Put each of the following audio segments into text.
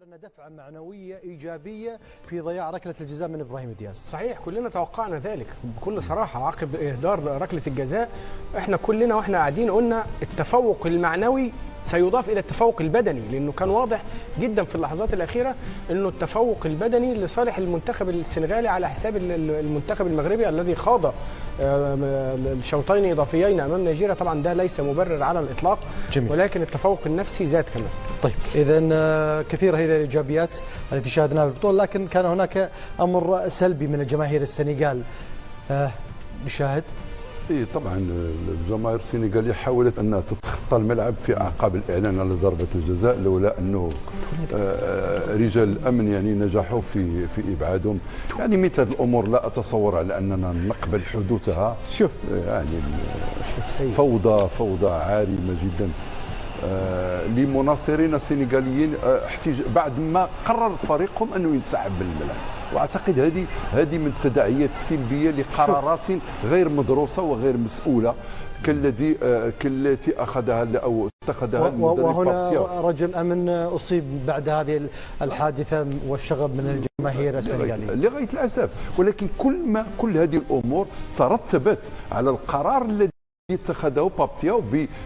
أن دفعة معنوية إيجابية في ضياع ركلة الجزاء من إبراهيم دياز. صحيح، كلنا توقعنا ذلك بكل صراحة. عقب إهدار ركلة الجزاء احنا كلنا واحنا قاعدين قلنا التفوق المعنوي سيضاف إلى التفوق البدني، لأنه كان واضح جدا في اللحظات الأخيرة أنه التفوق البدني لصالح المنتخب السنغالي على حساب المنتخب المغربي الذي خاض الشوطين إضافيين أمام نيجيريا. طبعا ده ليس مبرر على الإطلاق. جميل. ولكن التفوق النفسي زاد كمان. طيب إذا كثيرة هذه الإيجابيات التي شاهدناها في البطولة، لكن كان هناك أمر سلبي من الجماهير السنغال. نشاهد. إيه طبعا الجماهير السنغالية حاولت أنها تتخطى الملعب في أعقاب الإعلان على ضربة الجزاء، لولا أنه رجال الأمن يعني نجحوا في إبعادهم. يعني مثل الأمور لا أتصور على أننا نقبل حدوثها. شوف يعني فوضى عارمة جدا لمناصرين السنغاليين بعد ما قرر فريقهم انه ينسحب من الملعب. واعتقد هذه من التداعيات السلبيه لقرارات غير مدروسه وغير مسؤوله كالتي اخذها او اتخذها المدرب. وهنا رجل امن اصيب بعد هذه الحادثه والشغب من الجماهير السنغاليه لغايه الاسف. ولكن كل هذه الامور ترتبت على القرار الذي اتخذه بابتياو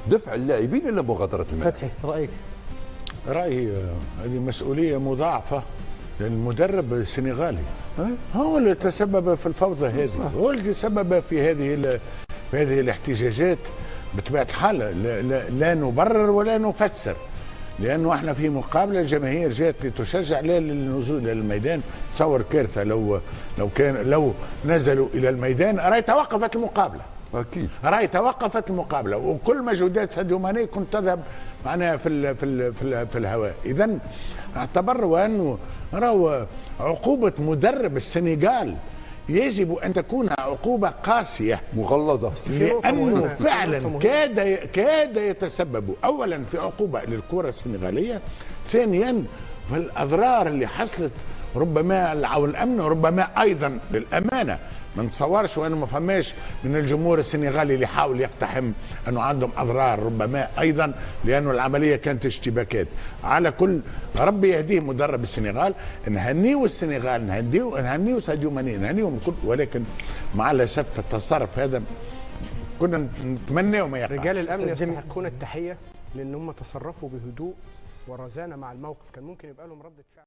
بدفع اللاعبين الى مغادره الملعب. فتحي رايك؟ رايي هذه مسؤوليه مضاعفه للمدرب السنغالي. هو اللي تسبب في الفوضى هذه، هو اللي تسبب في هذه الاحتجاجات. بطبيعه الحال لا نبرر ولا نفسر، لانه احنا في مقابله الجماهير جات لتشجع لا للنزول الى الميدان. تصور كارثه لو نزلوا الى الميدان راهي توقفت المقابله. اكيد راهي توقفت المقابله وكل مجهودات ساديو ماني كنت تذهب معناها في الهواء. اذا اعتبر وانه راهو عقوبه مدرب السنغال يجب ان تكون عقوبه قاسيه مغلظه، لانه فعلا كاد يتسبب اولا في عقوبه للكره السنغاليه، ثانيا في الاضرار اللي حصلت ربما على الامن وربما ايضا للامانه. ما نتصورش وانه ما فماش من الجمهور السنغالي اللي حاول يقتحم انه عندهم اضرار ربما ايضا، لانه العمليه كانت اشتباكات. على كل ربي يهديه مدرب السنغال، نهنيو السنغال، نهنيو ساديو ماني، نهنيهم الكل، ولكن مع الاسف التصرف هذا كنا نتمناه ما يقع. رجال الامن يستحقون التحيه لان هم تصرفوا بهدوء ورزانه مع الموقف. كان ممكن يبقى لهم رده فعل.